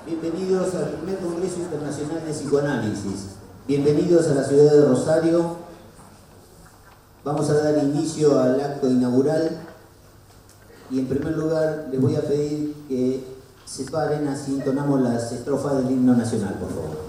Bienvenidos al primer Congreso Internacional de Psicoanálisis. Bienvenidos a la ciudad de Rosario. Vamos a dar inicio al acto inaugural y en primer lugar les voy a pedir que se paren, así entonamos las estrofas del himno nacional, por favor.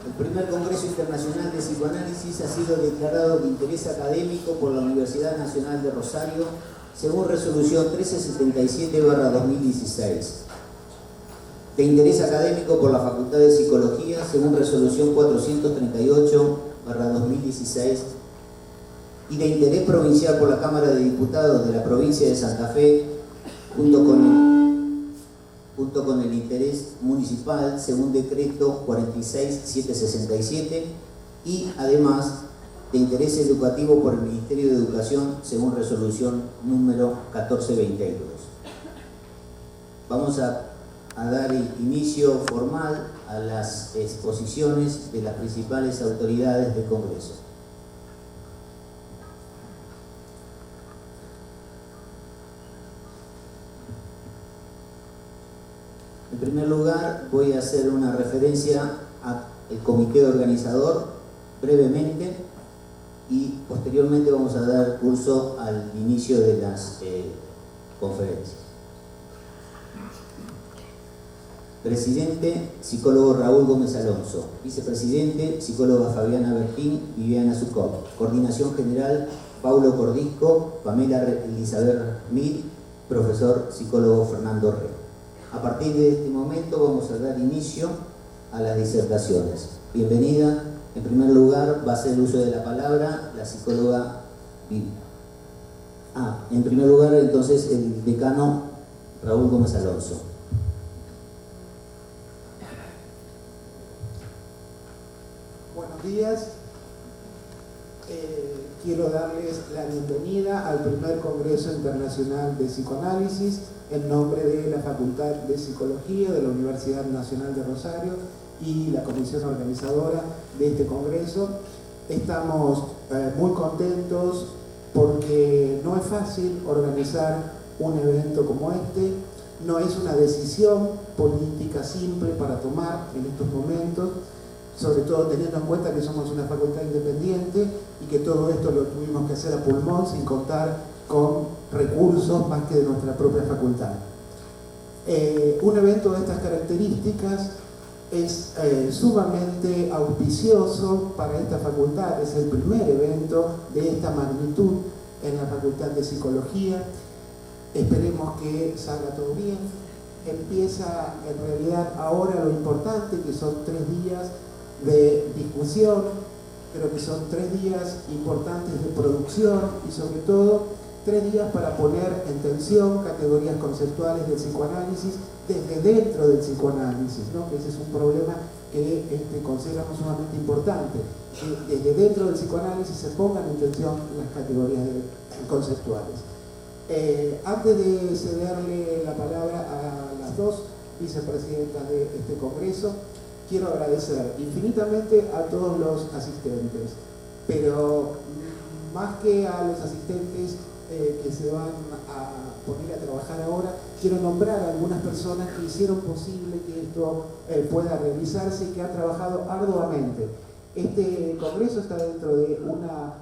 El primer Congreso Internacional de Psicoanálisis ha sido declarado de interés académico por la Universidad Nacional de Rosario, según resolución 1377/2016. De interés académico por la Facultad de Psicología, según resolución 438/2016. Y de interés provincial por la Cámara de Diputados de la provincia de Santa Fe, junto con el interés municipal, según decreto 46.767, y además de interés educativo por el Ministerio de Educación según resolución número 1422. Vamos a dar inicio formal a las exposiciones de las principales autoridades del Congreso. En primer lugar, voy a hacer una referencia al comité organizador brevemente y posteriormente vamos a dar curso al inicio de las conferencias. Presidente, psicólogo Raúl Gómez Alonso. Vicepresidente, psicóloga Fabiana Bertín, Viviana Zucop. Coordinación general, Paulo Cordisco, Pamela Elizabeth Mir, profesor psicólogo Fernando Rey. A partir de este momento vamos a dar inicio a las disertaciones. Bienvenida. En primer lugar va a hacer uso de la palabra la psicóloga Vivi. En primer lugar entonces el decano Raúl Gómez Alonso. Buenos días. Quiero darles la bienvenida al primer Congreso Internacional de Psicoanálisis en nombre de la Facultad de Psicología de la Universidad Nacional de Rosario y la comisión organizadora de este Congreso. Estamos muy contentos porque no es fácil organizar un evento como este, no es una decisión política simple para tomar en estos momentos, sobre todo teniendo en cuenta que somos una facultad independiente y que todo esto lo tuvimos que hacer a pulmón sin contar con recursos más que de nuestra propia facultad. Un evento de estas características es sumamente auspicioso para esta facultad, es el primer evento de esta magnitud en la Facultad de Psicología. Esperemos que salga todo bien. Empieza en realidad ahora lo importante, que son 3 días de discusión, creo que son 3 días importantes de producción y sobre todo 3 días para poner en tensión categorías conceptuales del psicoanálisis desde dentro del psicoanálisis, ¿no? Ese es un problema que consideramos sumamente importante, que desde dentro del psicoanálisis se pongan en tensión las categorías conceptuales. Antes de cederle la palabra a las 2 vicepresidentas de este congreso, quiero agradecer infinitamente a todos los asistentes, pero más que a los asistentes que se van a poner a trabajar ahora, quiero nombrar a algunas personas que hicieron posible que esto pueda realizarse y que han trabajado arduamente. Este congreso está dentro de una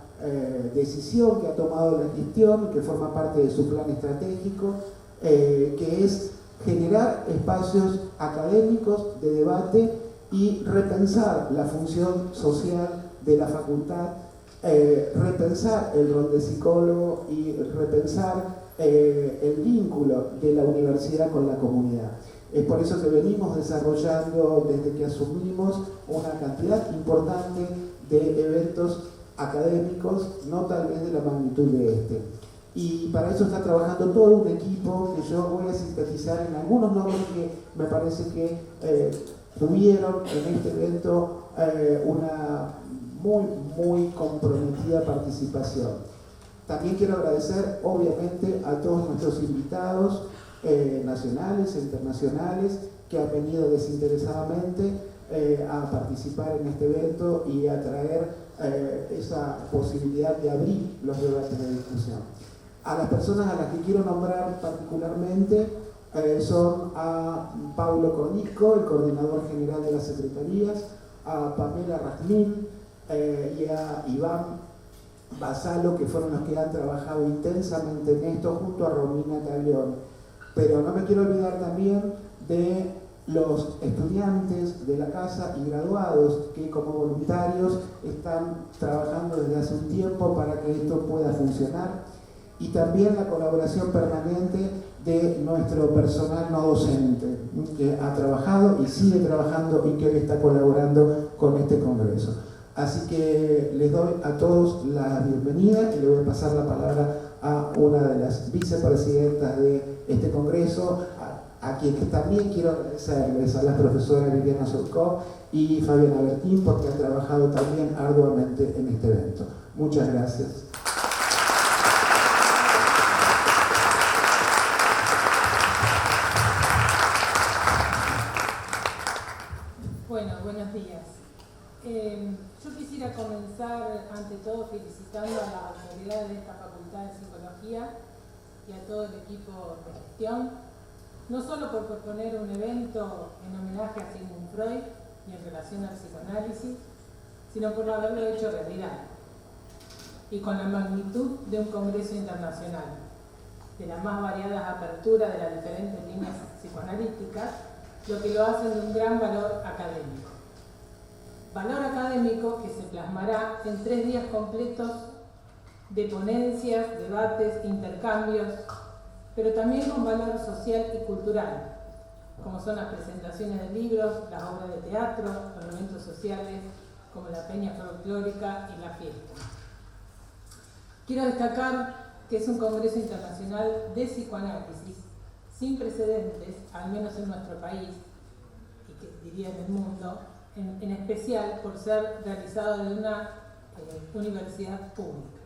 decisión que ha tomado la gestión y que forma parte de su plan estratégico, que es generar espacios académicos de debate y repensar la función social de la facultad, repensar el rol de psicólogo y repensar el vínculo de la universidad con la comunidad. Es por eso que venimos desarrollando desde que asumimos una cantidad importante de eventos académicos, no tal vez de la magnitud de este. Y para eso está trabajando todo un equipo que yo voy a sintetizar en algunos nombres que me parece que tuvieron en este evento una muy comprometida participación. También quiero agradecer obviamente a todos nuestros invitados nacionales e internacionales que han venido desinteresadamente a participar en este evento y a traer esa posibilidad de abrir los debates de discusión. A las personas a las que quiero nombrar particularmente son a Paulo Cordisco, el coordinador general de las secretarías, a Pamela Rasmil y a Iván Basalo, que fueron los que han trabajado intensamente en esto junto a Romina Taglione. Pero no me quiero olvidar también de los estudiantes de la casa y graduados que como voluntarios están trabajando desde hace un tiempo para que esto pueda funcionar, y también la colaboración permanente de nuestro personal no docente que ha trabajado y sigue trabajando y que hoy está colaborando con este congreso. Así que les doy a todos la bienvenida y le voy a pasar la palabra a una de las vicepresidentas de este congreso, a quienes también quiero agradecerles, a las profesoras Viviana Zucop y Fabiana Bertín, porque han trabajado también arduamente en este evento. Muchas gracias. Bueno, buenos días. Yo quisiera comenzar ante todo felicitando a las autoridades de esta Facultad de Psicología y a todo el equipo de gestión, no solo por proponer un evento en homenaje a Sigmund Freud y en relación al psicoanálisis, sino por haberlo hecho realidad, y con la magnitud de un congreso internacional, de las más variadas aperturas de las diferentes líneas psicoanalíticas, lo que lo hace de un gran valor académico. Valor académico que se plasmará en 3 días completos de ponencias, debates, intercambios, pero también con valor social y cultural, como son las presentaciones de libros, las obras de teatro, los eventos sociales, como la peña folclórica y la fiesta. Quiero destacar que es un congreso internacional de psicoanálisis sin precedentes, al menos en nuestro país, y que diría en el mundo, en especial por ser realizado de una universidad pública.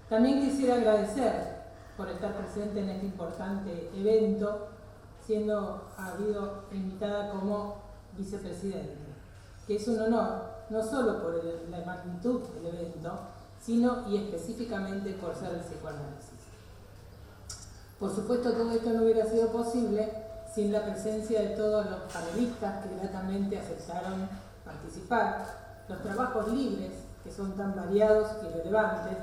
También quisiera agradecer por estar presente en este importante evento, siendo habido invitada como vicepresidente, que es un honor, no solo por la magnitud del evento, sino y específicamente por ser el psicoanálisis. Por supuesto, todo esto no hubiera sido posible sin la presencia de todos los panelistas que gratamente aceptaron participar, los trabajos libres, que son tan variados y relevantes,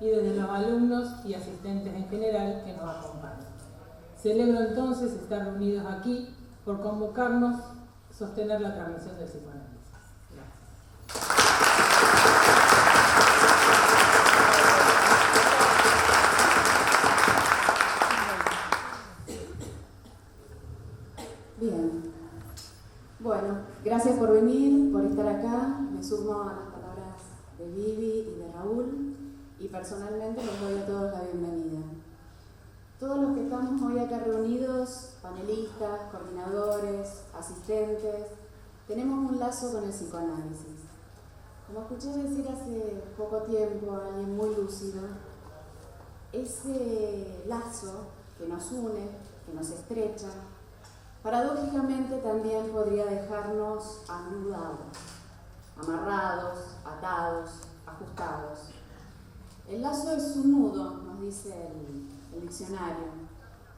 y desde los alumnos y asistentes en general que nos acompañan. Celebro entonces estar reunidos aquí por convocarnos a sostener la transmisión del psicoanálisis. Gracias. Bien. Bueno, gracias por venir, por estar acá. Me sumo a las palabras de Vivi y de Raúl y personalmente les doy a todos la bienvenida. Todos los que estamos hoy acá reunidos, panelistas, coordinadores, asistentes, tenemos un lazo con el psicoanálisis. Como escuché decir hace poco tiempo a alguien muy lúcido, ese lazo que nos une, que nos estrecha, paradójicamente también podría dejarnos anudados, amarrados, atados, ajustados. El lazo es un nudo, nos dice el diccionario,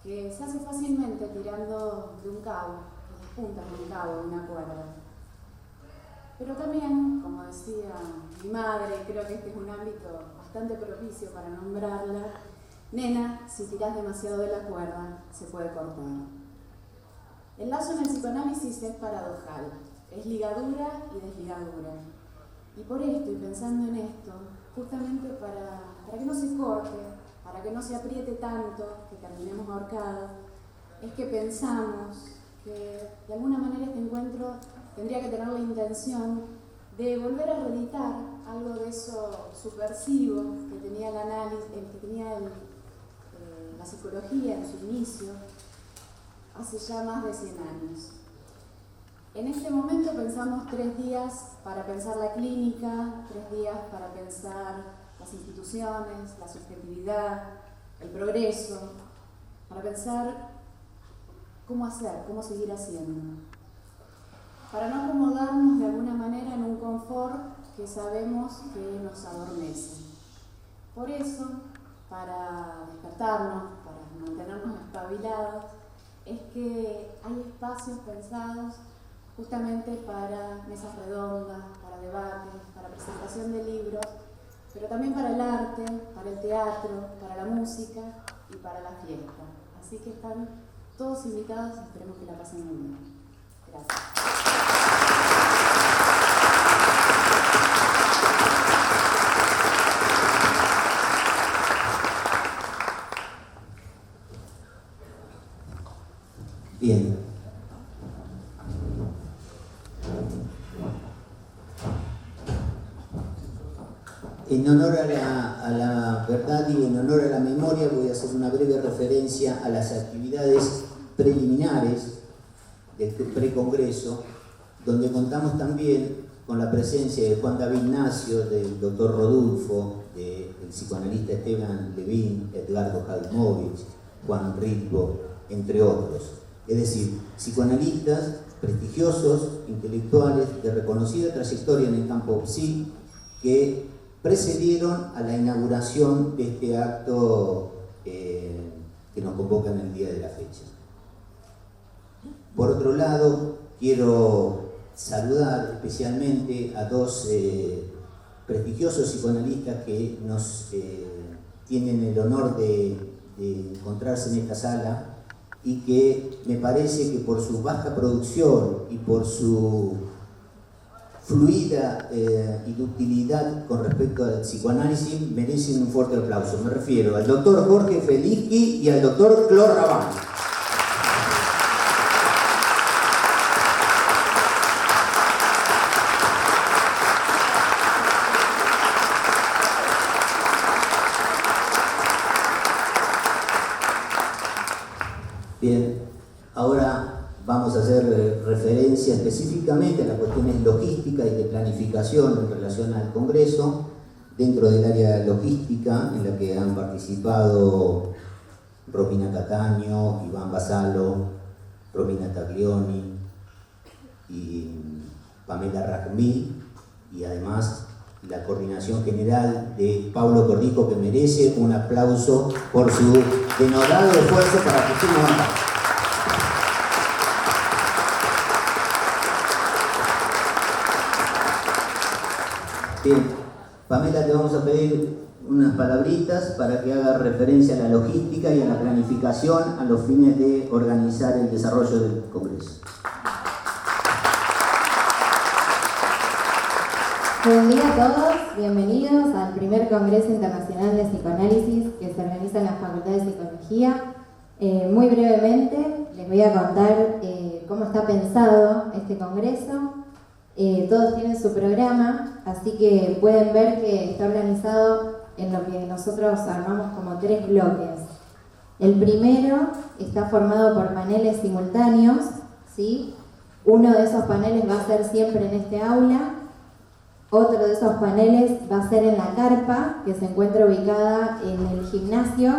que se hace fácilmente tirando de un cabo, de las puntas de un cabo, de una cuerda. Pero también, como decía mi madre, creo que este es un ámbito bastante propicio para nombrarla, nena, si tirás demasiado de la cuerda, se puede cortar. El lazo en el psicoanálisis es paradojal, es ligadura y desligadura. Y por esto, y pensando en esto, justamente para que no se corte, para que no se apriete tanto, que terminemos ahorcados, es que pensamos que de alguna manera este encuentro tendría que tener la intención de volver a reeditar algo de eso subversivo que tenía el análisis, que tenía la psicología en su inicio, hace ya más de 100 años. En este momento pensamos 3 días para pensar la clínica, 3 días para pensar las instituciones, la subjetividad, el progreso, para pensar cómo hacer, cómo seguir haciendo. Para no acomodarnos de alguna manera en un confort que sabemos que nos adormece. Por eso, para despertarnos, para mantenernos espabilados, es que hay espacios pensados justamente para mesas redondas, para debates, para presentación de libros, pero también para el arte, para el teatro, para la música y para la fiesta. Así que están todos invitados y esperemos que la pasen muy bien. Gracias. Bien. En honor a la verdad y en honor a la memoria voy a hacer una breve referencia a las actividades preliminares de este precongreso, donde contamos también con la presencia de Juan David Ignacio, del doctor Rodulfo, del psicoanalista Esteban Levin, Edgardo Jaimovich, Juan Ritbo, entre otros. Es decir, psicoanalistas prestigiosos, intelectuales, de reconocida trayectoria en el campo psi, que precedieron a la inauguración de este acto que nos convoca en el día de la fecha. Por otro lado, quiero saludar especialmente a dos prestigiosos psicoanalistas que nos tienen el honor de encontrarse en esta sala y que me parece que por su baja producción y por su fluida inutilidad con respecto al psicoanálisis merecen un fuerte aplauso. Me refiero al doctor Jorge Feliski y al doctor Clor Rabán. Bien, ahora vamos a hacer referencia específicamente a las cuestiones logísticas y de planificación en relación al Congreso, dentro del área logística en la que han participado Romina Cataño, Iván Basalo, Romina Taglioni y Pamela Rajmil, y además la coordinación general de Pablo Cordijo, que merece un aplauso por su denodado esfuerzo para que estemos acá. Bien, Pamela, te vamos a pedir unas palabritas para que haga referencia a la logística y a la planificación a los fines de organizar el desarrollo del Congreso. Buen día a todos, bienvenidos al primer Congreso Internacional de Psicoanálisis que se organiza en la Facultad de Psicología. Muy brevemente les voy a contar cómo está pensado este Congreso. Todos tienen su programa, así que pueden ver que está organizado en lo que nosotros armamos como 3 bloques. El primero está formado por paneles simultáneos, ¿sí? Uno de esos paneles va a ser siempre en este aula. Otro de esos paneles va a ser en la carpa, que se encuentra ubicada en el gimnasio,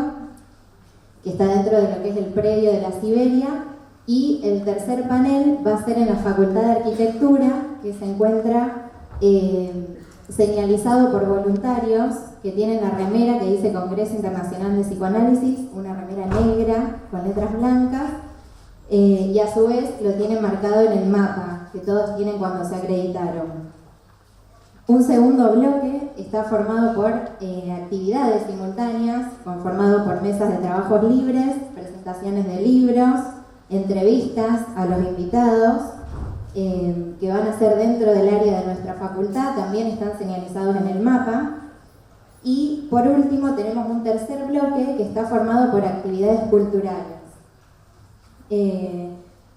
que está dentro de lo que es el predio de la Siberia. Y el tercer panel va a ser en la Facultad de Arquitectura, que se encuentra señalizado por voluntarios que tienen la remera que dice Congreso Internacional de Psicoanálisis, una remera negra con letras blancas, y a su vez lo tienen marcado en el mapa que todos tienen cuando se acreditaron. Un segundo bloque está formado por actividades simultáneas, conformado por mesas de trabajos libres, presentaciones de libros, entrevistas a los invitados, que van a ser dentro del área de nuestra facultad, también están señalizados en el mapa. Y por último tenemos un tercer bloque que está formado por actividades culturales.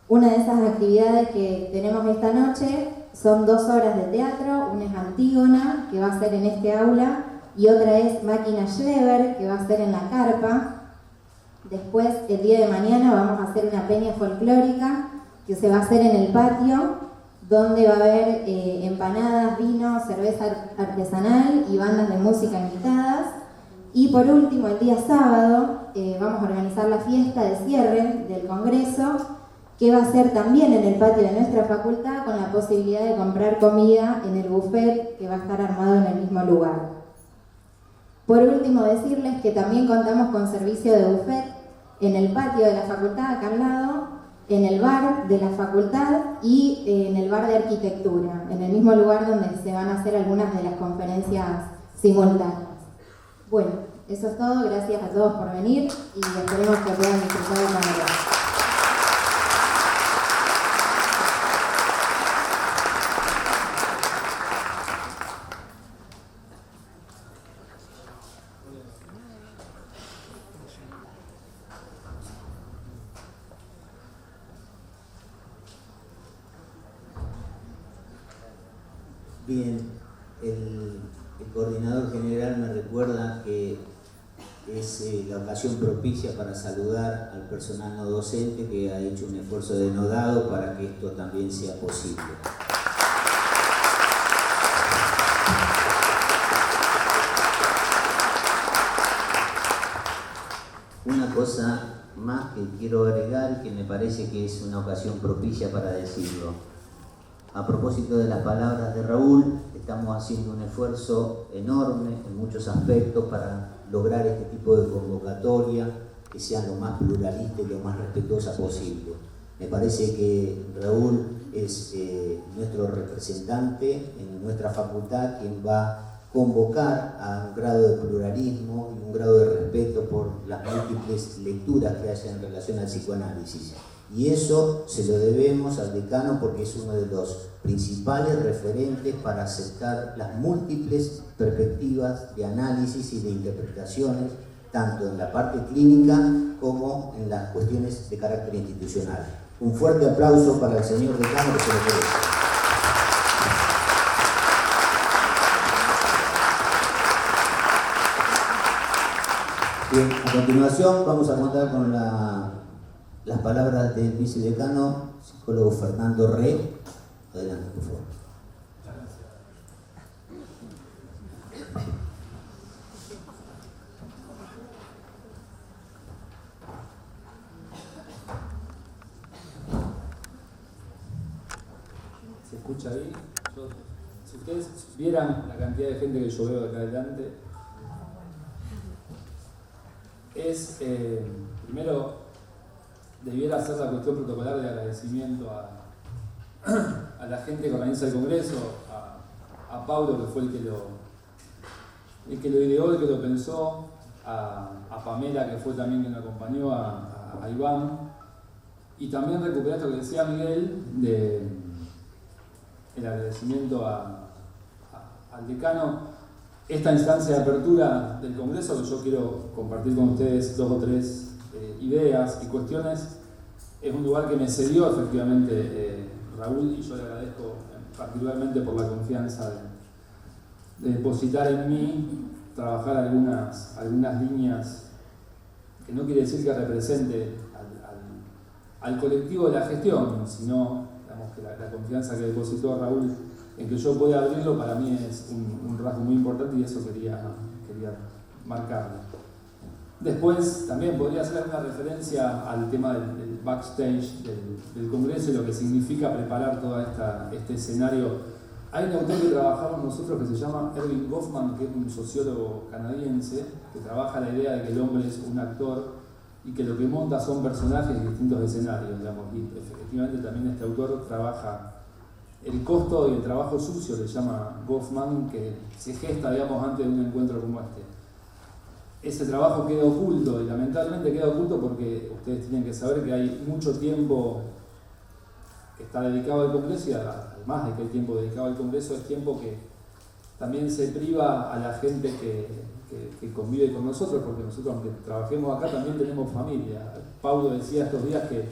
Una de esas actividades que tenemos esta noche son 2 horas de teatro, una es Antígona, que va a ser en este aula, y otra es Máquina Schreber, que va a ser en la carpa. Después, el día de mañana, vamos a hacer una peña folclórica, que se va a hacer en el patio, donde va a haber empanadas, vino, cerveza artesanal y bandas de música invitadas. Y por último, el día sábado, vamos a organizar la fiesta de cierre del Congreso, que va a ser también en el patio de nuestra facultad, con la posibilidad de comprar comida en el buffet que va a estar armado en el mismo lugar. Por último, decirles que también contamos con servicio de buffet en el patio de la facultad, acá al lado, en el bar de la facultad y en el bar de arquitectura, en el mismo lugar donde se van a hacer algunas de las conferencias simultáneas. Bueno, eso es todo, gracias a todos por venir y esperemos que puedan disfrutar del Congreso. Bien, el coordinador general me recuerda que es la ocasión propicia para saludar al personal no docente que ha hecho un esfuerzo denodado para que esto también sea posible. Una cosa más que quiero agregar, que me parece que es una ocasión propicia para decirlo. A propósito de las palabras de Raúl, estamos haciendo un esfuerzo enorme en muchos aspectos para lograr este tipo de convocatoria que sea lo más pluralista y lo más respetuosa posible. Me parece que Raúl es nuestro representante en nuestra facultad, quien va a convocar a un grado de pluralismo y un grado de respeto por las múltiples lecturas que haya en relación al psicoanálisis. Y eso se lo debemos al decano porque es uno de los principales referentes para aceptar las múltiples perspectivas de análisis y de interpretaciones, tanto en la parte clínica como en las cuestiones de carácter institucional. Un fuerte aplauso para el señor decano que se lo merece. Bien, a continuación vamos a contar con las palabras del vicedecano, psicólogo Fernando Re. Adelante, por favor. ¿Se escucha ahí? Si ustedes vieran la cantidad de gente que yo veo de acá adelante, primero debiera hacer la cuestión protocolar de agradecimiento a la gente que organiza el Congreso, a Paulo, que fue el que lo ideó, el que lo pensó, a Pamela, que fue también quien lo acompañó, a Iván, y también recuperar esto que decía Miguel, el agradecimiento al decano. Esta instancia de apertura del Congreso, que yo quiero compartir con ustedes 2 o 3 ideas y cuestiones, es un lugar que me cedió efectivamente Raúl, y yo le agradezco particularmente por la confianza de depositar en mí, trabajar algunas líneas que no quiere decir que represente al colectivo de la gestión, sino digamos, que la confianza que depositó Raúl en que yo pueda abrirlo para mí es un rasgo muy importante y eso quería marcarlo. Después también podría hacer una referencia al tema del backstage del Congreso y lo que significa preparar todo este escenario. Hay un autor que trabajamos nosotros que se llama Erving Goffman, que es un sociólogo canadiense, que trabaja la idea de que el hombre es un actor y que lo que monta son personajes en distintos escenarios, digamos. Y efectivamente también este autor trabaja el costo y el trabajo sucio, le llama Goffman, que se gesta, digamos, antes de un encuentro como este. Ese trabajo queda oculto y lamentablemente queda oculto porque ustedes tienen que saber que hay mucho tiempo que está dedicado al Congreso y además de que el tiempo dedicado al Congreso es tiempo que también se priva a la gente que convive con nosotros, porque nosotros, aunque trabajemos acá, también tenemos familia. Paulo decía estos días que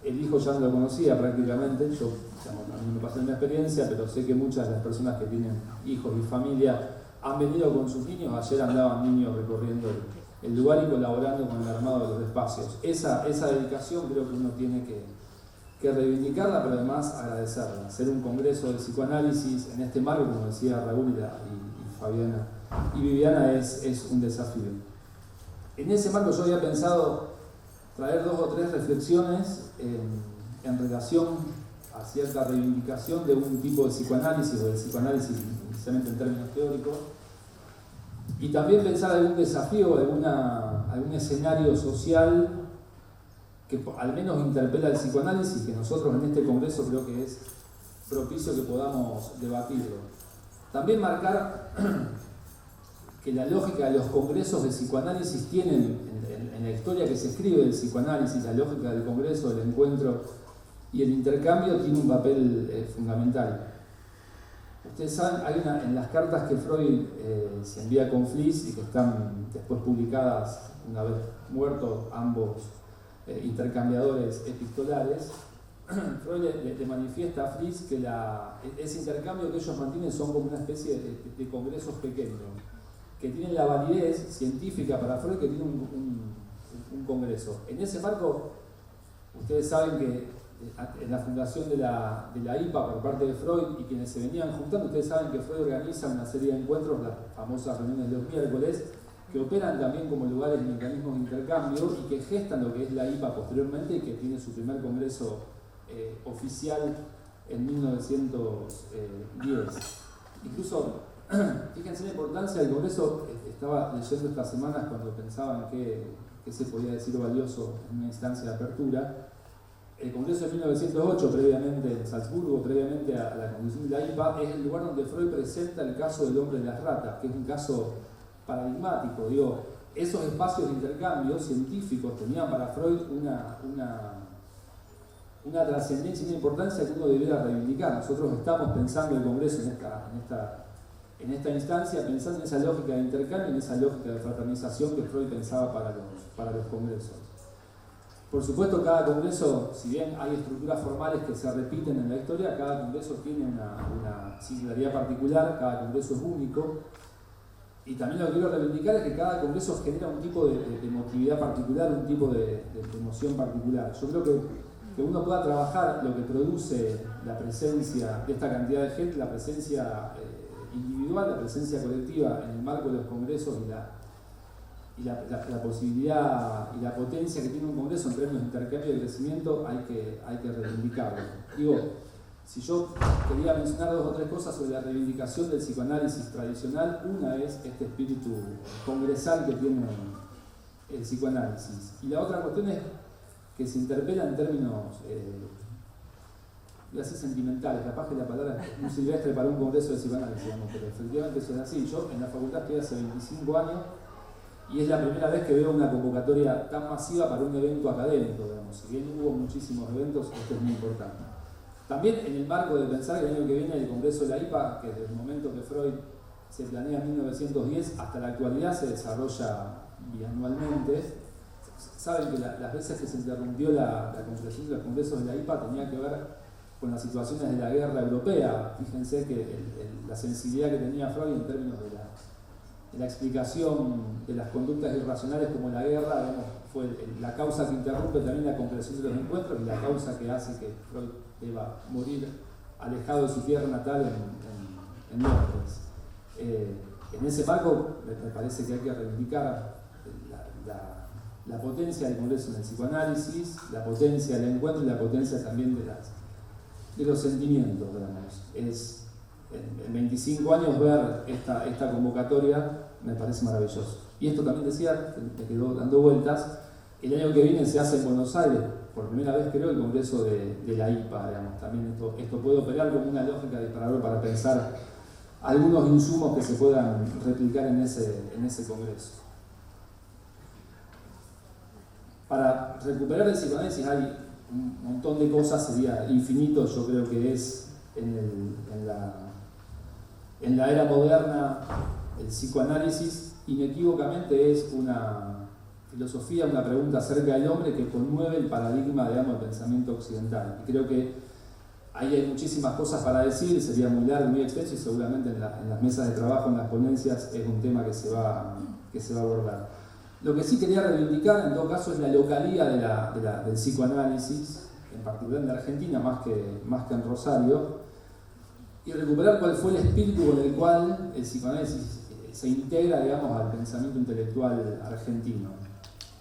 el hijo ya no lo conocía prácticamente. Yo, a mí me pasó una experiencia, pero sé que muchas de las personas que tienen hijos y familia han venido con sus niños. Ayer andaban niños recorriendo el lugar y colaborando con el armado de los espacios. Esa dedicación creo que uno tiene que reivindicarla, pero además agradecerla. Hacer un congreso de psicoanálisis en este marco, como decía Raúl y Fabiana y Viviana, es un desafío. En ese marco yo había pensado traer 2 o 3 reflexiones en relación a cierta reivindicación de un tipo de psicoanálisis o del psicoanálisis precisamente en términos teóricos, y también pensar algún desafío, algún escenario social que al menos interpela el psicoanálisis, que nosotros en este congreso creo que es propicio que podamos debatirlo. También marcar que la lógica de los congresos de psicoanálisis tienen, en la historia que se escribe del psicoanálisis, la lógica del congreso, del encuentro y el intercambio tiene un papel fundamental. Ustedes saben, hay en las cartas que Freud se envía con Fliss y que están después publicadas una vez muertos ambos intercambiadores epistolares, Freud le manifiesta a Fliss que ese intercambio que ellos mantienen son como una especie de congresos pequeños, que tienen la validez científica para Freud que tiene un congreso. En ese marco, ustedes saben que en la fundación de la IPA por parte de Freud y quienes se venían juntando. Ustedes saben que Freud organiza una serie de encuentros, las famosas reuniones de los miércoles, que operan también como lugares y mecanismos de intercambio y que gestan lo que es la IPA posteriormente y que tiene su primer congreso oficial en 1910. Incluso, fíjense la importancia del congreso. Estaba leyendo estas semanas cuando pensaban que se podía decir valioso en una instancia de apertura. El congreso de 1908, previamente en Salzburgo, previamente a la constitución de la IPA, es el lugar donde Freud presenta el caso del hombre de las ratas, que es un caso paradigmático. Digo, esos espacios de intercambio científicos tenían para Freud una trascendencia y una importancia que uno debiera reivindicar. Nosotros estamos pensando el congreso en esta instancia, pensando en esa lógica de intercambio, en esa lógica de fraternización que Freud pensaba para los congresos. Por supuesto, cada congreso, si bien hay estructuras formales que se repiten en la historia, cada congreso tiene una singularidad particular, cada congreso es único. Y también lo que quiero reivindicar es que cada congreso genera un tipo de emotividad particular, un tipo de emoción particular. Yo creo que uno pueda trabajar lo que produce la presencia de esta cantidad de gente, la presencia individual, la presencia colectiva en el marco de los congresos y la posibilidad y la potencia que tiene un congreso en términos de intercambio y de crecimiento, hay que reivindicarlo. Digo, si yo quería mencionar 2 o 3 cosas sobre la reivindicación del psicoanálisis tradicional, una es este espíritu congresal que tiene el psicoanálisis. Y la otra cuestión es que se interpela en términos, voy a decir sentimentales, capaz que la palabra es muy silvestre para un congreso de psicoanálisis, pero efectivamente eso es así. Yo en la facultad estoy hace 25 años y es la primera vez que veo una convocatoria tan masiva para un evento académico, digamos. Si bien hubo muchísimos eventos, esto es muy importante. También en el marco de pensar que el año que viene el congreso de la IPA, que desde el momento que Freud se planea en 1910 hasta la actualidad se desarrolla bianualmente. Saben que las veces que se interrumpió la concreción de los congresos de la IPA tenía que ver con las situaciones de la guerra europea. Fíjense que la sensibilidad que tenía Freud en términos de la explicación de las conductas irracionales como la guerra, digamos, fue la causa que interrumpe también la concreción de los encuentros y la causa que hace que Freud deba morir alejado de su tierra natal en Londres. En ese marco me parece que hay que reivindicar la potencia del congreso en el psicoanálisis, la potencia del encuentro y la potencia también de los sentimientos, digamos. En 25 años ver esta convocatoria me parece maravilloso. Y esto también decía, me quedó dando vueltas, el año que viene se hace en Buenos Aires, por primera vez creo, el congreso de la IPA, digamos. También esto puede operar como una lógica disparadora para pensar algunos insumos que se puedan replicar en ese congreso. Para recuperar el psicoanálisis hay un montón de cosas, sería infinito, yo creo que es en la era moderna el psicoanálisis inequívocamente es una filosofía, una pregunta acerca del hombre que conmueve el paradigma, digamos, del pensamiento occidental. Y creo que ahí hay muchísimas cosas para decir, sería muy largo, muy extenso y seguramente en las mesas de trabajo, en las ponencias, es un tema que se va a abordar. Lo que sí quería reivindicar en todo caso es la localía del psicoanálisis, en particular en Argentina, más que en Rosario, y recuperar cuál fue el espíritu con el cual el psicoanálisis se integra, digamos, al pensamiento intelectual argentino.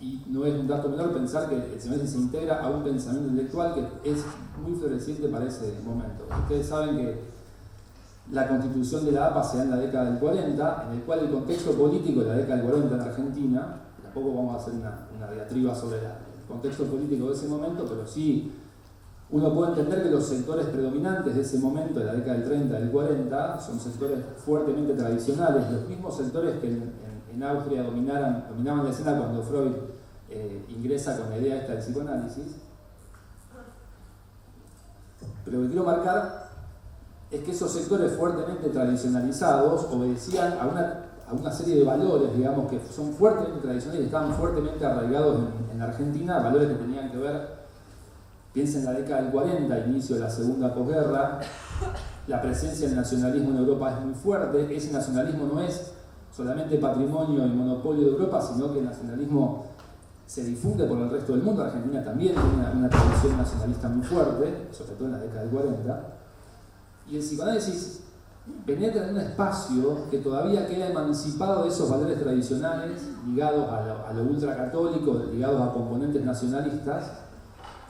Y no es un dato menor pensar que el psicoanálisis se integra a un pensamiento intelectual que es muy floreciente para ese momento. Ustedes saben que la constitución de la APA se da en la década del 40, en el cual el contexto político de la década del 40 en Argentina, tampoco vamos a hacer una diatriba sobre el contexto político de ese momento, pero sí uno puede entender que los sectores predominantes de ese momento, de la década del 30, del 40, son sectores fuertemente tradicionales, los mismos sectores que en Austria dominaban la escena cuando Freud ingresa con la idea esta del psicoanálisis. Pero lo que quiero marcar es que esos sectores fuertemente tradicionalizados obedecían a una serie de valores, digamos, que son fuertemente tradicionales y estaban fuertemente arraigados en la Argentina, valores que tenían que ver. Piensen en la década del 40, inicio de la segunda posguerra, la presencia del nacionalismo en Europa es muy fuerte. Ese nacionalismo no es solamente patrimonio y monopolio de Europa, sino que el nacionalismo se difunde por el resto del mundo. Argentina también tiene una tradición nacionalista muy fuerte, sobre todo en la década del 40, y el psicoanálisis penetra en un espacio que todavía queda emancipado de esos valores tradicionales ligados a lo ultracatólico, ligados a componentes nacionalistas,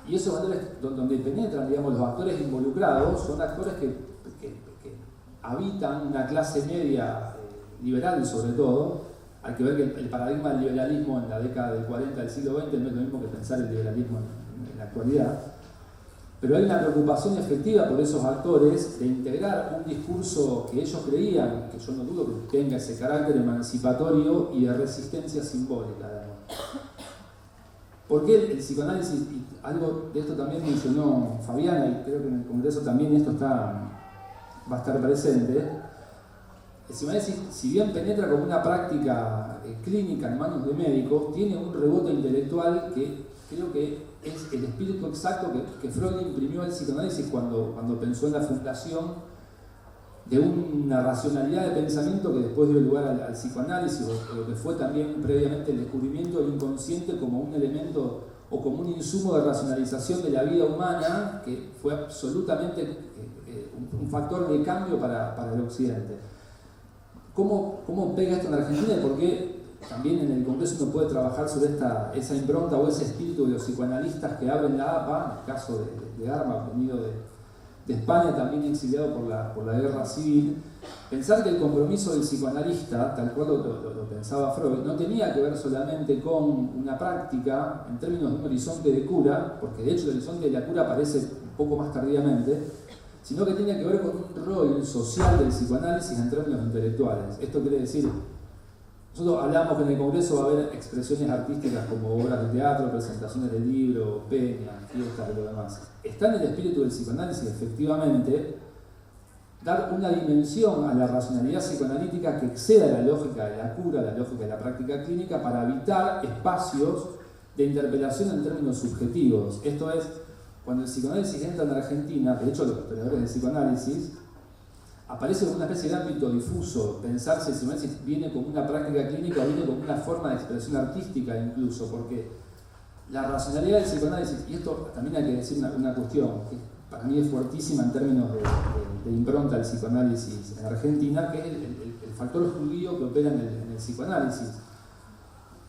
y esos valores donde penetran, digamos, los actores involucrados son actores que habitan una clase media liberal, sobre todo. Hay que ver que el paradigma del liberalismo en la década del 40 del siglo XX no es lo mismo que pensar el liberalismo en la actualidad. Pero hay una preocupación efectiva por esos actores de integrar un discurso que ellos creían, que yo no dudo que tenga ese carácter emancipatorio y de resistencia simbólica. ¿Por qué el psicoanálisis? Y algo de esto también mencionó Fabiana, y creo que en el Congreso también esto va a estar presente. El psicoanálisis, si bien penetra como una práctica clínica en manos de médicos, tiene un rebote intelectual que creo que es el espíritu exacto que Freud imprimió al psicoanálisis cuando pensó en la fundación de una racionalidad de pensamiento que después dio lugar al psicoanálisis, o lo que fue también previamente el descubrimiento del inconsciente como un elemento o como un insumo de racionalización de la vida humana, que fue absolutamente un factor de cambio para el Occidente. ¿Cómo pega esto en Argentina y por qué también en el Congreso uno puede trabajar sobre esa impronta o ese espíritu de los psicoanalistas que abren la APA, en el caso de Arma, venido de España, también exiliado por la guerra civil? Pensar que el compromiso del psicoanalista, tal cual lo pensaba Freud, no tenía que ver solamente con una práctica en términos de un horizonte de cura, porque de hecho el horizonte de la cura aparece un poco más tardíamente, sino que tenía que ver con un rol social del psicoanálisis en términos intelectuales. Esto quiere decir, nosotros hablamos que en el Congreso va a haber expresiones artísticas como obras de teatro, presentaciones de libros, peñas, fiestas y lo demás. Está en el espíritu del psicoanálisis, efectivamente, dar una dimensión a la racionalidad psicoanalítica que exceda la lógica de la cura, la lógica de la práctica clínica, para evitar espacios de interpelación en términos subjetivos. Esto es, cuando el psicoanálisis entra en Argentina, de hecho los historiadores del psicoanálisis, aparece como una especie de ámbito difuso. Pensar si el psicoanálisis viene como una práctica clínica o viene como una forma de expresión artística incluso, porque la racionalidad del psicoanálisis, y esto también hay que decir una cuestión que para mí es fuertísima en términos de impronta del psicoanálisis en Argentina, que es el factor judío que opera en el psicoanálisis.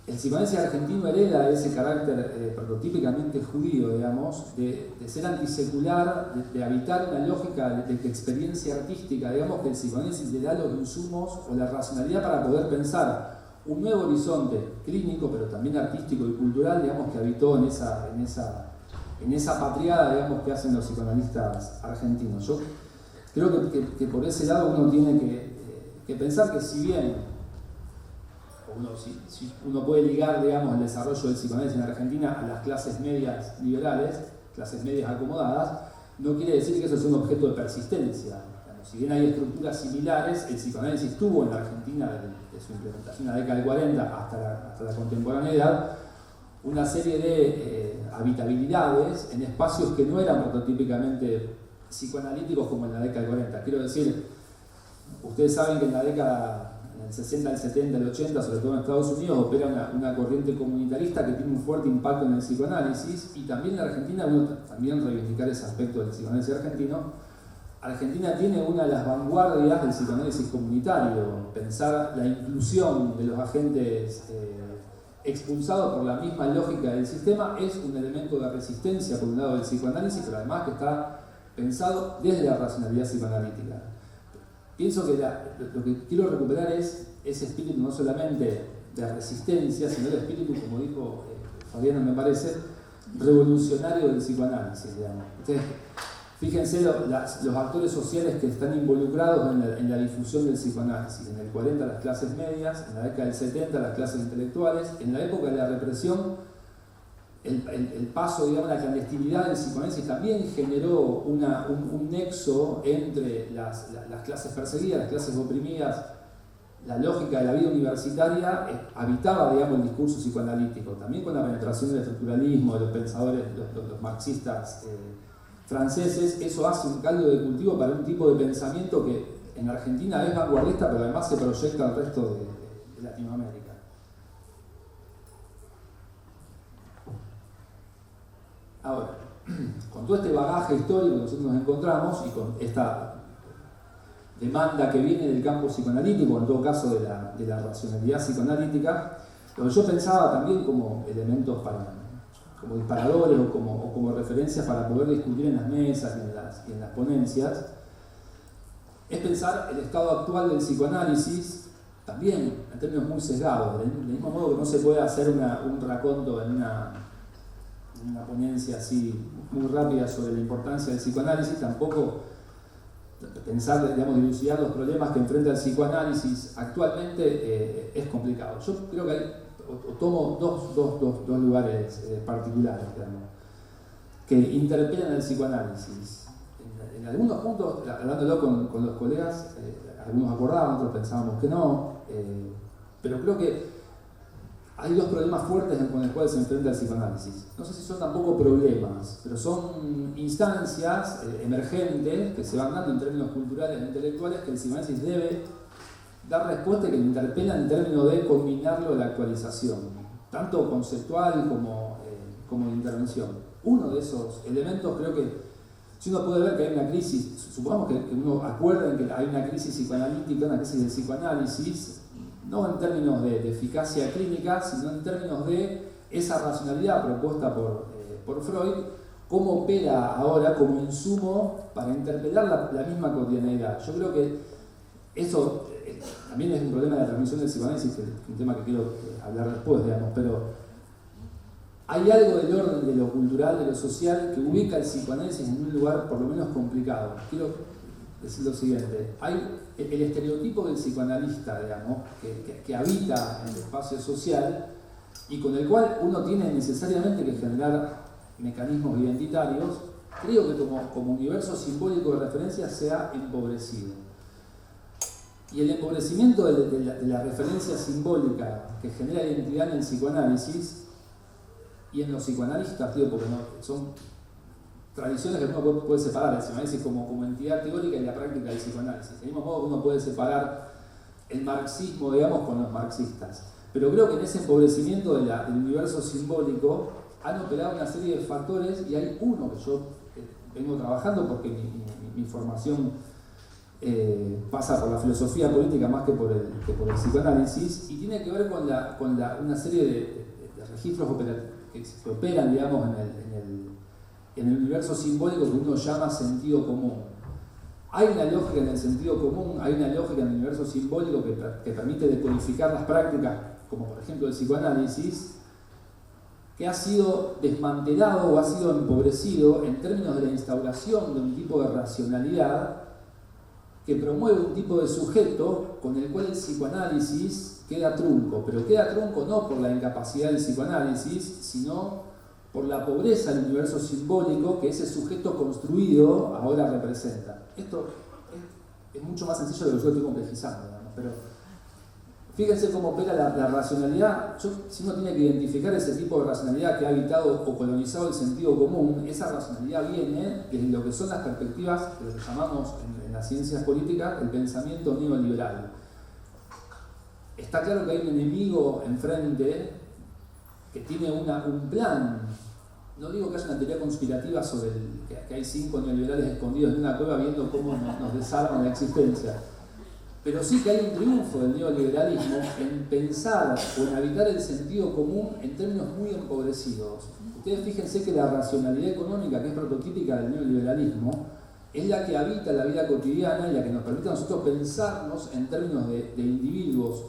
El psicoanálisis argentino hereda ese carácter prototípicamente judío, digamos, de ser antisecular, de habitar una lógica de experiencia artística, digamos, que el psicoanálisis le da los insumos o la racionalidad para poder pensar un nuevo horizonte clínico, pero también artístico y cultural, digamos, que habitó en esa patriada, digamos, que hacen los psicoanalistas argentinos. Yo creo que por ese lado uno tiene que pensar que si bien uno puede ligar, digamos, el desarrollo del psicoanálisis en Argentina a las clases medias liberales, clases medias acomodadas, no quiere decir que eso sea un objeto de persistencia. Si bien hay estructuras similares, el psicoanálisis tuvo en la Argentina, de su implementación en la década del 40 hasta la contemporaneidad, una serie de habitabilidades en espacios que no eran prototípicamente psicoanalíticos como en la década del 40. Quiero decir, ustedes saben que en la década del 60, el 70, el 80, sobre todo en Estados Unidos, opera una corriente comunitarista que tiene un fuerte impacto en el psicoanálisis, y también en Argentina, uno también reivindicar ese aspecto del psicoanálisis argentino. Argentina tiene una de las vanguardias del psicoanálisis comunitario. Pensar la inclusión de los agentes expulsados por la misma lógica del sistema es un elemento de resistencia por un lado del psicoanálisis, pero además que está pensado desde la racionalidad psicoanalítica. Pienso que lo que quiero recuperar es ese espíritu no solamente de resistencia, sino el espíritu, como dijo Fabiana, me parece, revolucionario del psicoanálisis, digamos. Ustedes, fíjense los actores sociales que están involucrados en la difusión del psicoanálisis. En el 40 las clases medias, en la década del 70 las clases intelectuales. En la época de la represión, el paso, digamos, la clandestinidad del psicoanálisis también generó un nexo entre las clases perseguidas, las clases oprimidas. La lógica de la vida universitaria habitaba, digamos, el discurso psicoanalítico, también con la penetración del estructuralismo, de los pensadores, los marxistas franceses. Eso hace un caldo de cultivo para un tipo de pensamiento que en Argentina es vanguardista, pero además se proyecta al resto de Latinoamérica. Ahora, con todo este bagaje histórico que nosotros nos encontramos y con esta demanda que viene del campo psicoanalítico, en todo caso de la racionalidad psicoanalítica, lo que yo pensaba también como elementos como disparadores o como referencias para poder discutir en las mesas y en las ponencias, es pensar el estado actual del psicoanálisis también en términos muy sesgados, del mismo modo que no se puede hacer un raconto en una ponencia así muy rápida sobre la importancia del psicoanálisis, tampoco pensar, digamos, dilucidar los problemas que enfrenta el psicoanálisis actualmente es complicado. Yo creo que tomo dos lugares particulares, digamos, que interpelan el psicoanálisis. En algunos puntos, hablándolo con los colegas, algunos acordaban, otros pensábamos que no, pero creo que hay dos problemas fuertes con los cuales se enfrenta el psicoanálisis. No sé si son tampoco problemas, pero son instancias emergentes que se van dando en términos culturales e intelectuales que el psicoanálisis debe dar respuesta y que lo interpelan en términos de combinarlo a la actualización, tanto conceptual como de intervención. Uno de esos elementos, creo que si uno puede ver que hay una crisis, supongamos que uno acuerda en que hay una crisis psicoanalítica, una crisis del psicoanálisis, no en términos de eficacia clínica, sino en términos de esa racionalidad propuesta por Freud, cómo opera ahora como insumo para interpelar la misma cotidianeidad. Yo creo que eso también es un problema de la transmisión del psicoanálisis, que es un tema que quiero hablar después, digamos, pero hay algo del orden de lo cultural, de lo social, que ubica el psicoanálisis en un lugar por lo menos complicado. Quiero decir lo siguiente: hay el estereotipo del psicoanalista, digamos, que habita en el espacio social y con el cual uno tiene necesariamente que generar mecanismos identitarios, creo que como universo simbólico de referencia se ha empobrecido. Y el empobrecimiento de la referencia simbólica que genera identidad en el psicoanálisis y en los psicoanalistas, tío, porque no, son tradiciones que uno puede separar el psicoanálisis como entidad teórica y la práctica del psicoanálisis. Del mismo modo que uno puede separar el marxismo, digamos, con los marxistas. Pero creo que en ese empobrecimiento del universo simbólico han operado una serie de factores y hay uno que yo vengo trabajando porque mi formación pasa por la filosofía política más que por el psicoanálisis y tiene que ver con una serie de registros que operan, digamos, en el universo simbólico que uno llama sentido común. Hay una lógica en el sentido común, hay una lógica en el universo simbólico que permite decodificar las prácticas, como por ejemplo el psicoanálisis, que ha sido desmantelado o ha sido empobrecido en términos de la instauración de un tipo de racionalidad que promueve un tipo de sujeto con el cual el psicoanálisis queda trunco, pero queda trunco no por la incapacidad del psicoanálisis, sino por la pobreza del universo simbólico que ese sujeto construido ahora representa. Esto es mucho más sencillo de lo que yo estoy complejizando, ¿no? Pero fíjense cómo opera la racionalidad. Si uno tiene que identificar ese tipo de racionalidad que ha habitado o colonizado el sentido común, esa racionalidad viene desde lo que son las perspectivas de lo que llamamos en las ciencias políticas el pensamiento neoliberal. Está claro que hay un enemigo enfrente que tiene un plan. No digo que haya una teoría conspirativa sobre que hay 5 neoliberales escondidos en una cueva viendo cómo nos desarman la existencia. Pero sí que hay un triunfo del neoliberalismo en pensar o en habitar el sentido común en términos muy empobrecidos. Ustedes fíjense que la racionalidad económica, que es prototípica del neoliberalismo, es la que habita la vida cotidiana y la que nos permite a nosotros pensarnos en términos de individuos,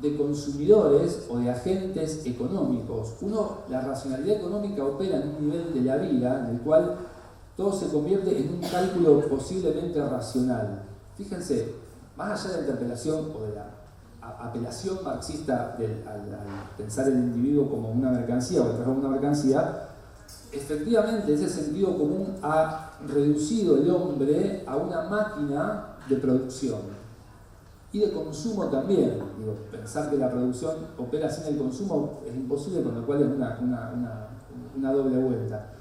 de consumidores o de agentes económicos. La racionalidad económica opera en un nivel de la vida en el cual todo se convierte en un cálculo posiblemente racional. Fíjense, más allá de la interpelación o de la apelación marxista al pensar el individuo como una mercancía o el trabajo como una mercancía, efectivamente ese sentido común ha reducido el hombre a una máquina de producción y de consumo también. Digo, pensar que la producción opera sin el consumo es imposible, con lo cual es una doble vuelta.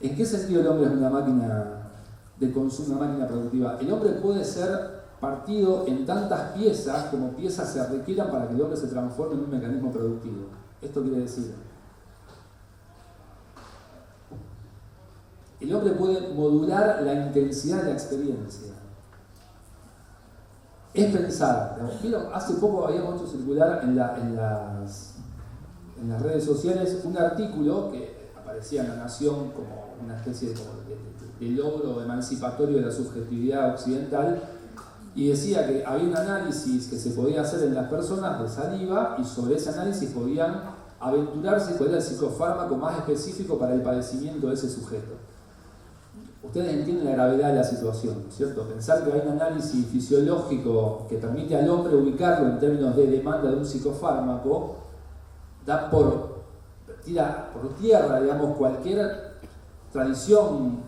¿En qué sentido el hombre es una máquina de consumo, una máquina productiva? El hombre puede ser partido en tantas piezas como piezas se requieran para que el hombre se transforme en un mecanismo productivo. Esto quiere decir, el hombre puede modular la intensidad de la experiencia. Es pensar, hace poco habíamos hecho circular en las redes sociales un artículo que aparecía en La Nación como una especie de logro emancipatorio de la subjetividad occidental, y decía que había un análisis que se podía hacer en las personas de saliva, y sobre ese análisis podían aventurarse cuál era el psicofármaco más específico para el padecimiento de ese sujeto. Ustedes entienden la gravedad de la situación, ¿cierto? Pensar que hay un análisis fisiológico que permite al hombre ubicarlo en términos de demanda de un psicofármaco, tira por tierra, digamos, cualquier tradición,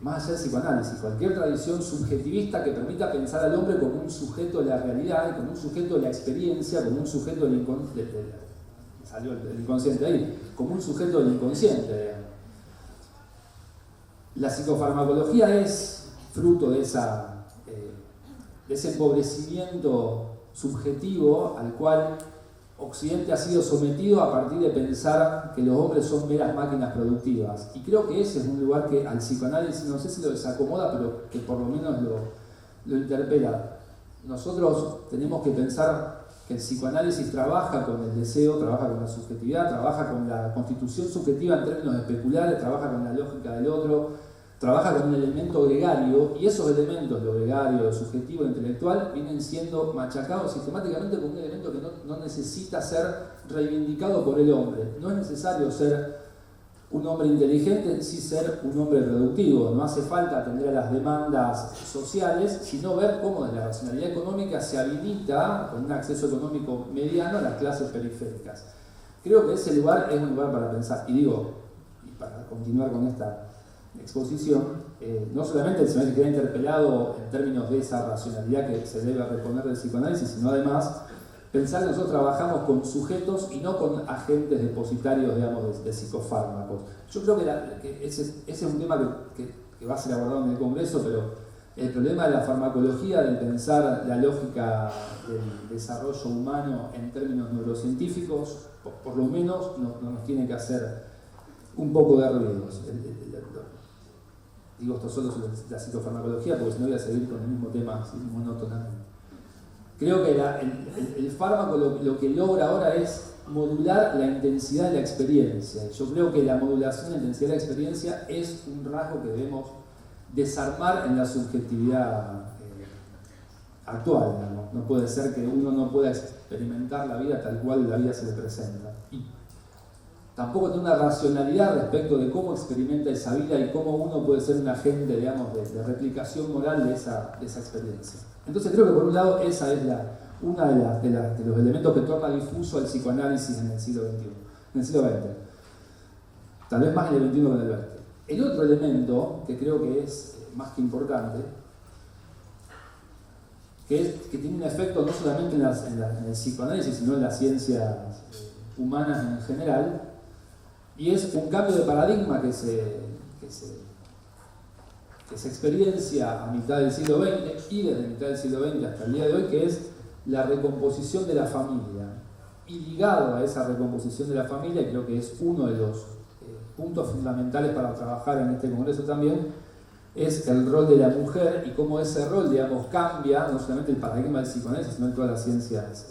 más allá del psicoanálisis, cualquier tradición subjetivista que permita pensar al hombre como un sujeto de la realidad, como un sujeto de la experiencia, como un sujeto del inconsciente, salió el inconsciente ahí, como un sujeto del inconsciente, digamos. La psicofarmacología es fruto de ese empobrecimiento subjetivo al cual Occidente ha sido sometido a partir de pensar que los hombres son meras máquinas productivas. Y creo que ese es un lugar que al psicoanálisis, no sé si lo desacomoda, pero que por lo menos lo interpela. Nosotros tenemos que pensar que el psicoanálisis trabaja con el deseo, trabaja con la subjetividad, trabaja con la constitución subjetiva en términos especulares, trabaja con la lógica del otro, trabaja con un elemento gregario, y esos elementos, lo gregario, lo subjetivo, lo intelectual, vienen siendo machacados sistemáticamente como un elemento que no necesita ser reivindicado por el hombre. No es necesario ser un hombre inteligente, sí ser un hombre productivo. No hace falta atender a las demandas sociales, sino ver cómo desde la racionalidad económica se habilita con un acceso económico mediano a las clases periféricas. Creo que ese lugar es un lugar para pensar. Y para continuar con esta exposición, no solamente el psicoanálisis queda interpelado en términos de esa racionalidad que se debe reponer del psicoanálisis, sino además pensar que nosotros trabajamos con sujetos y no con agentes depositarios, digamos, de psicofármacos. Yo creo que ese es un tema que va a ser abordado en el Congreso, pero el problema de la farmacología, del pensar la lógica del desarrollo humano en términos neurocientíficos, por lo menos nos tiene que hacer un poco de ruidos. Digo esto solo sobre la psicofarmacología, porque si no voy a seguir con el mismo tema así monótonamente. Creo que el fármaco lo que logra ahora es modular la intensidad de la experiencia. Yo creo que la modulación de la intensidad de la experiencia es un rasgo que debemos desarmar en la subjetividad actual, digamos. No puede ser que uno no pueda experimentar la vida tal cual la vida se le presenta. Y tampoco tiene una racionalidad respecto de cómo experimenta esa vida y cómo uno puede ser un agente, digamos, de replicación moral de esa experiencia. Entonces creo que por un lado esa es uno de los elementos que torna difuso al psicoanálisis en el siglo XXI, en el siglo XX. Tal vez más en el XXI que en el XX. El otro elemento que creo que es más que importante, que tiene un efecto no solamente en el psicoanálisis, sino en las ciencias humanas en general, y es un cambio de paradigma que se experiencia a mitad del siglo XX y desde mitad del siglo XX hasta el día de hoy, que es la recomposición de la familia. Y ligado a esa recomposición de la familia, creo que es uno de los puntos fundamentales para trabajar en este congreso también, es el rol de la mujer y cómo ese rol, digamos, cambia no solamente el paradigma del psicoanálisis, sino en todas las ciencias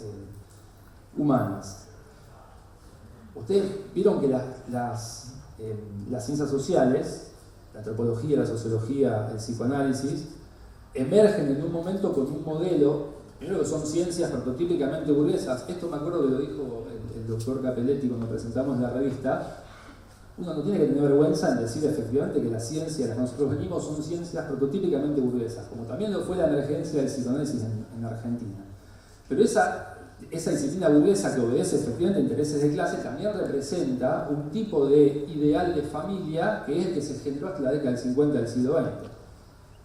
humanas. Ustedes vieron que las ciencias sociales, la antropología, la sociología, el psicoanálisis, emergen en un momento con un modelo, primero que son ciencias prototípicamente burguesas. Esto me acuerdo que lo dijo el doctor Capelletti cuando presentamos la revista. Uno no tiene que tener vergüenza en decir efectivamente que la ciencia de las que nosotros venimos son ciencias prototípicamente burguesas, como también lo fue la emergencia del psicoanálisis en Argentina. Pero esa disciplina burguesa que obedece efectivamente a intereses de clase también representa un tipo de ideal de familia que es el que se generó hasta la década del 50 del siglo XX.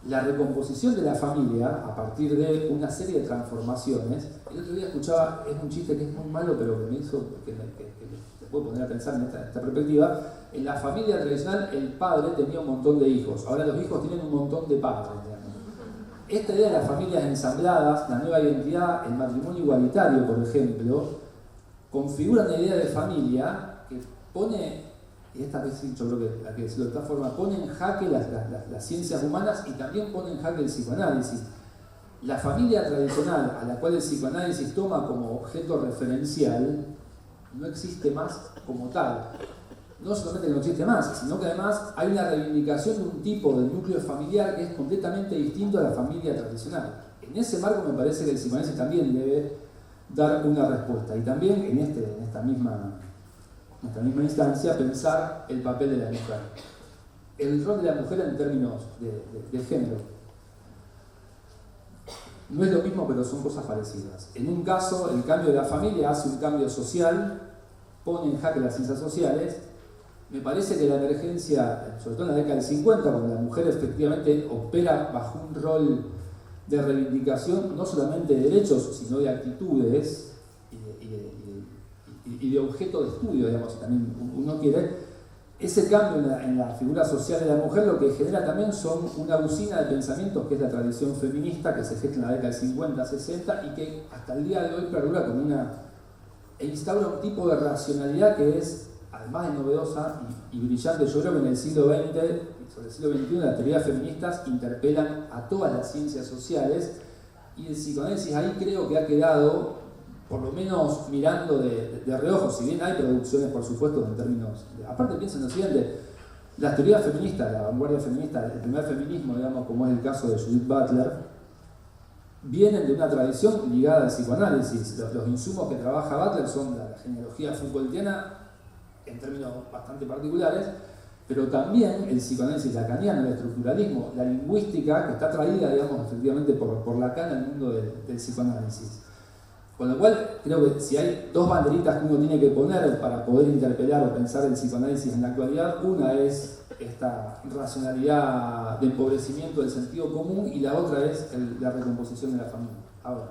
La recomposición de la familia a partir de una serie de transformaciones. El otro día escuchaba, es un chiste que es muy malo, pero que me hizo que te puedo poner a pensar en esta perspectiva. En la familia tradicional el padre tenía un montón de hijos, ahora los hijos tienen un montón de padres. Esta idea de las familias ensambladas, la nueva identidad, el matrimonio igualitario, por ejemplo, configura una idea de familia que pone y esta vez sí, yo creo que hay que decirlo de esta forma, pone en jaque las ciencias humanas y también pone en jaque el psicoanálisis. La familia tradicional a la cual el psicoanálisis toma como objeto referencial no existe más como tal. No solamente que no existe más, sino que además hay una reivindicación de un tipo de núcleo familiar que es completamente distinto a la familia tradicional. En ese marco me parece que el psicoanálisis también debe dar una respuesta. Y también en esta misma instancia pensar el papel de la mujer. El rol de la mujer en términos de género. No es lo mismo, pero son cosas parecidas. En un caso, el cambio de la familia hace un cambio social, pone en jaque las ciencias sociales. Me parece que la emergencia, sobre todo en la década del 50, cuando la mujer efectivamente opera bajo un rol de reivindicación, no solamente de derechos, sino de actitudes y de objeto de estudio, digamos, si también uno quiere, ese cambio en la figura social de la mujer lo que genera también son una usina de pensamientos que es la tradición feminista que se gesta en la década del 50, 60 y que hasta el día de hoy perdura como e instaura un tipo de racionalidad que es, además de novedosa y brillante. Yo creo que en el siglo XX y sobre el siglo XXI las teorías feministas interpelan a todas las ciencias sociales y el psicoanálisis ahí creo que ha quedado por lo menos mirando de reojo, si bien hay producciones, por supuesto, en términos... aparte piensen lo siguiente, las teorías feministas, la vanguardia feminista, el primer feminismo, digamos, como es el caso de Judith Butler, vienen de una tradición ligada al psicoanálisis. Los insumos que trabaja Butler son la genealogía Foucaultiana, en términos bastante particulares, pero también el psicoanálisis lacaniano, el estructuralismo, la lingüística, que está traída, digamos, efectivamente por Lacan al mundo del psicoanálisis. Con lo cual, creo que si hay dos banderitas que uno tiene que poner para poder interpelar o pensar el psicoanálisis en la actualidad, una es esta racionalidad de empobrecimiento del sentido común y la otra es la recomposición de la familia. Ahora,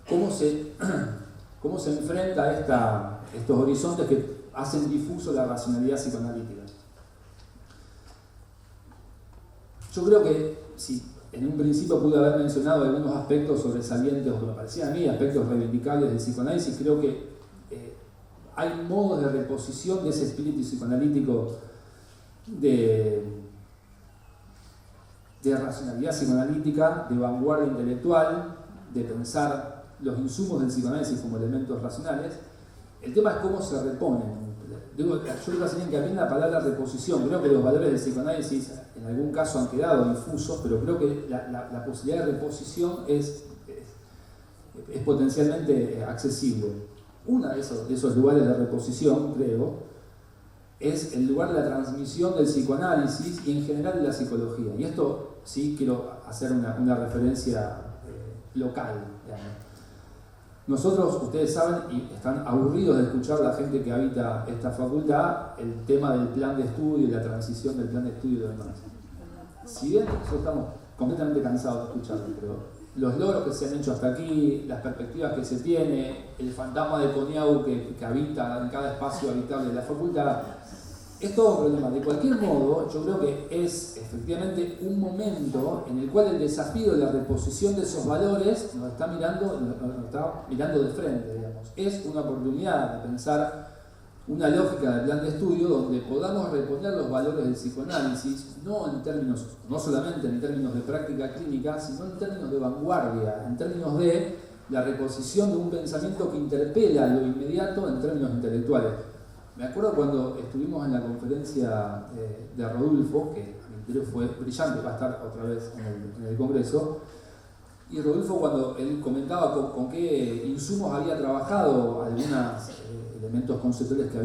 ¿cómo se enfrenta a estos horizontes que hacen difuso la racionalidad psicoanalítica? Yo creo que si en un principio pude haber mencionado algunos aspectos sobresalientes o que me parecían a mí aspectos reivindicables del psicoanálisis, creo que hay modos de reposición de ese espíritu psicoanalítico de racionalidad psicoanalítica, de vanguardia intelectual, de pensar los insumos del psicoanálisis como elementos racionales. El tema es cómo se reponen. Yo creo que había la palabra reposición. Creo que los valores del psicoanálisis en algún caso han quedado difusos, pero creo que la posibilidad de reposición es potencialmente accesible. Uno de esos lugares de reposición, creo, es el lugar de la transmisión del psicoanálisis y en general de la psicología. Y esto sí quiero hacer una referencia local, digamos. Nosotros, ustedes saben, y están aburridos de escuchar la gente que habita esta facultad, el tema del plan de estudio y la transición del plan de estudio y lo demás. Si bien nosotros estamos completamente cansados de escucharlo, pero los logros que se han hecho hasta aquí, las perspectivas que se tiene, el fantasma de Coñau que habita en cada espacio habitable de la facultad, es todo un problema. De cualquier modo, yo creo que es efectivamente un momento en el cual el desafío de la reposición de esos valores nos está mirando de frente, digamos. Es una oportunidad de pensar una lógica del plan de estudio donde podamos reponer los valores del psicoanálisis, no solamente en términos de práctica clínica, sino en términos de vanguardia, en términos de la reposición de un pensamiento que interpela lo inmediato en términos intelectuales. Me acuerdo cuando estuvimos en la conferencia de Rodulfo, que a mi criterio fue brillante, va a estar otra vez en el Congreso, y Rodulfo cuando él comentaba con qué insumos había trabajado algunos elementos conceptuales que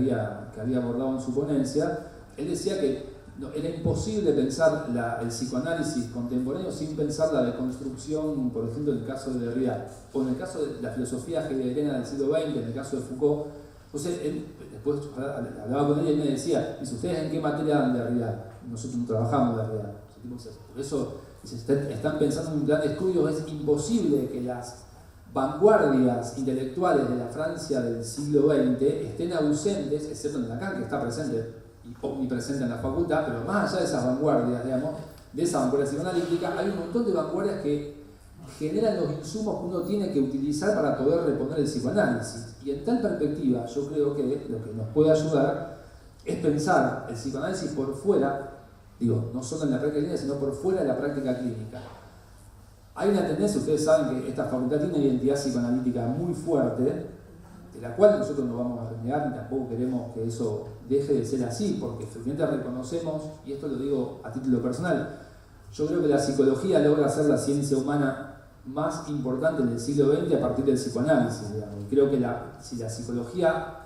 había abordado en su ponencia, él decía que era imposible pensar el psicoanálisis contemporáneo sin pensar la deconstrucción, por ejemplo, en el caso de Derrida, o en el caso de la filosofía heideggeriana del siglo XX, en el caso de Foucault. Entonces, él después hablaba con él y él me decía, ¿ustedes en qué materia dan Derrida? Nosotros no trabajamos Derrida. Por eso, si están pensando en un plan de estudios, es imposible que las vanguardias intelectuales de la Francia del siglo XX estén ausentes, excepto en Lacan, que está presente y omnipresente en la facultad, pero más allá de esas vanguardias, digamos, de esa vanguardia psicoanalítica, hay un montón de vanguardias que generan los insumos que uno tiene que utilizar para poder reponer el psicoanálisis. Y en tal perspectiva, yo creo que lo que nos puede ayudar es pensar el psicoanálisis por fuera, digo, no solo en la práctica clínica, sino por fuera de la práctica clínica. Hay una tendencia, ustedes saben que esta facultad tiene una identidad psicoanalítica muy fuerte, de la cual nosotros no vamos a renegar ni tampoco queremos que eso deje de ser así, porque efectivamente reconocemos, y esto lo digo a título personal, yo creo que la psicología logra ser la ciencia humana más importante en el siglo XX a partir del psicoanálisis, digamos. Creo que si la psicología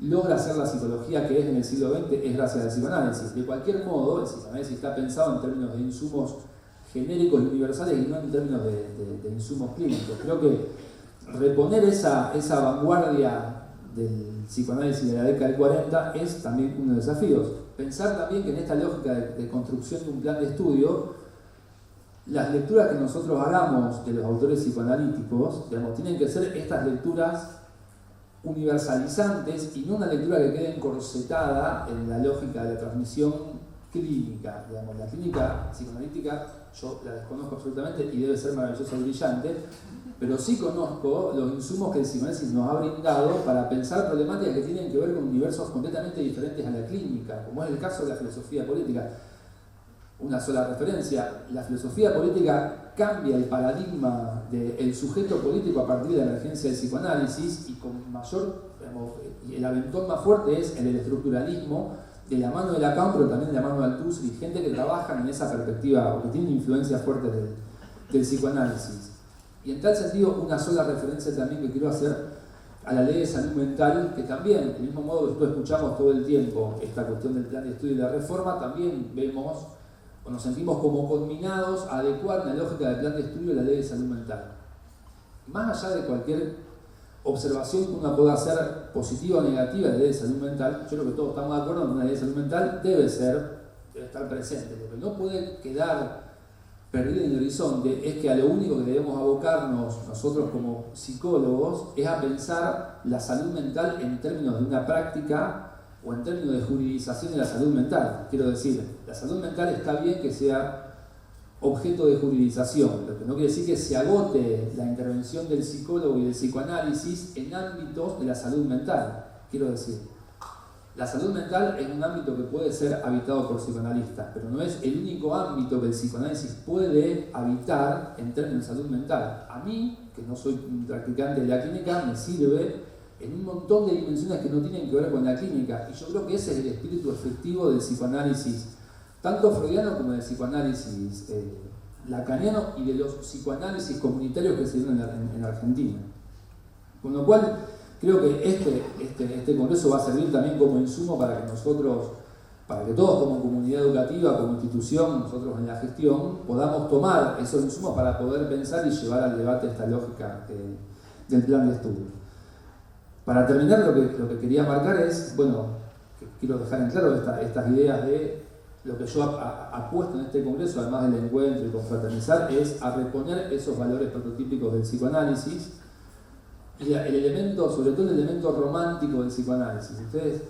logra ser la psicología que es en el siglo XX es gracias al psicoanálisis. De cualquier modo, el psicoanálisis está pensado en términos de insumos genéricos y universales y no en términos de insumos clínicos. Creo que reponer esa vanguardia del psicoanálisis de la década del 40 es también uno de los desafíos. Pensar también que en esta lógica de construcción de un plan de estudio, las lecturas que nosotros hagamos de los autores psicoanalíticos, digamos, tienen que ser estas lecturas universalizantes y no una lectura que quede encorsetada en la lógica de la transmisión clínica. Digamos, la clínica psicoanalítica yo la desconozco absolutamente y debe ser maravillosa y brillante, pero sí conozco los insumos que el psicoanálisis nos ha brindado para pensar problemáticas que tienen que ver con universos completamente diferentes a la clínica, como es el caso de la filosofía política. Una sola referencia, la filosofía política cambia el paradigma del sujeto político a partir de la emergencia del psicoanálisis y con mayor, digamos, el aventón más fuerte es el estructuralismo de la mano de Lacan, pero también de la mano de Althusser y gente que trabajan en esa perspectiva o que tienen influencias fuertes del psicoanálisis. Y en tal sentido, una sola referencia también que quiero hacer a la ley de salud mental, que también, del mismo modo que nosotros escuchamos todo el tiempo esta cuestión del plan de estudio y la reforma, también vemos o nos sentimos como conminados a adecuar la lógica del plan de estudio de la ley de salud mental. Más allá de cualquier observación que uno pueda hacer positiva o negativa de la ley de salud mental, yo creo que todos estamos de acuerdo en que una ley de salud mental debe estar presente. Lo que no puede quedar perdido en el horizonte es que a lo único que debemos abocarnos nosotros como psicólogos es a pensar la salud mental en términos de una práctica o en términos de juridización de la salud mental. Quiero decir, la salud mental está bien que sea objeto de juridización, lo que no quiere decir que se agote la intervención del psicólogo y del psicoanálisis en ámbitos de la salud mental. Quiero decir, la salud mental es un ámbito que puede ser habitado por psicoanalistas, pero no es el único ámbito que el psicoanálisis puede habitar en términos de salud mental. A mí, que no soy un practicante de la clínica, me sirve en un montón de dimensiones que no tienen que ver con la clínica, y yo creo que ese es el espíritu efectivo del psicoanálisis, tanto freudiano como del psicoanálisis lacaniano y de los psicoanálisis comunitarios que se dieron en Argentina. Con lo cual, creo que este congreso va a servir también como insumo para que nosotros, para que todos como comunidad educativa, como institución, nosotros en la gestión, podamos tomar esos insumos para poder pensar y llevar al debate esta lógica del plan de estudio. Para terminar, lo que quería marcar es, bueno, que quiero dejar en claro estas ideas de lo que yo apuesto en este congreso, además del encuentro y confraternizar, es a reponer esos valores prototípicos del psicoanálisis y el elemento, sobre todo el elemento romántico del psicoanálisis. Ustedes,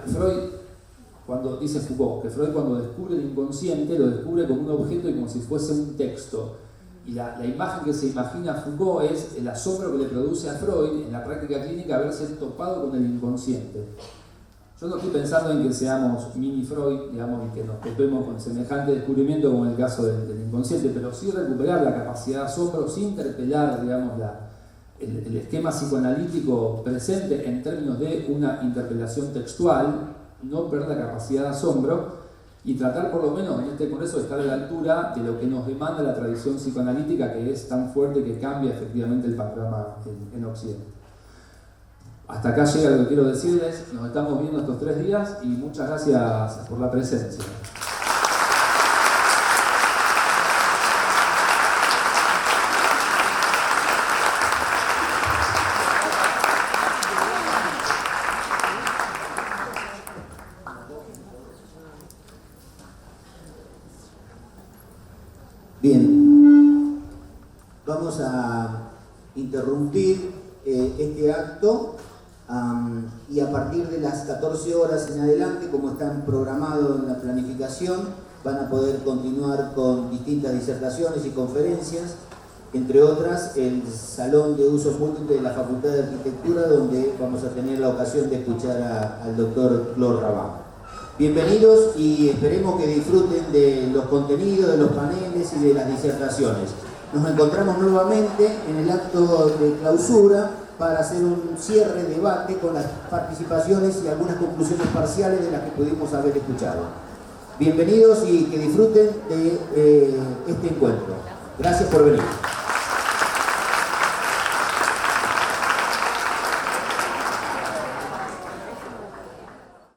Freud, cuando dice Foucault, que Freud cuando descubre el inconsciente lo descubre como un objeto y como si fuese un texto. Y la imagen que se imagina Foucault es el asombro que le produce a Freud en la práctica clínica haberse topado con el inconsciente. Yo no estoy pensando en que seamos mini Freud, digamos, y que nos topemos con semejante descubrimiento como en el caso del inconsciente, pero sí recuperar la capacidad de asombro, sí interpelar, digamos, el esquema psicoanalítico presente en términos de una interpelación textual, no perder la capacidad de asombro, y tratar por lo menos en este congreso de estar a la altura de lo que nos demanda la tradición psicoanalítica, que es tan fuerte que cambia efectivamente el panorama en Occidente. Hasta acá llega lo que quiero decirles, nos estamos viendo estos 3 días y muchas gracias por la presencia. Bien, vamos a interrumpir este acto y a partir de las 14 horas en adelante, como están programados en la planificación, van a poder continuar con distintas disertaciones y conferencias entre otras, el Salón de Uso Múltiple de la Facultad de Arquitectura, donde vamos a tener la ocasión de escuchar al doctor Clor Rabán. Bienvenidos y esperemos que disfruten de los contenidos, de los paneles y de las disertaciones. Nos encontramos nuevamente en el acto de clausura para hacer un cierre de debate con las participaciones y algunas conclusiones parciales de las que pudimos haber escuchado. Bienvenidos y que disfruten de este encuentro. Gracias por venir.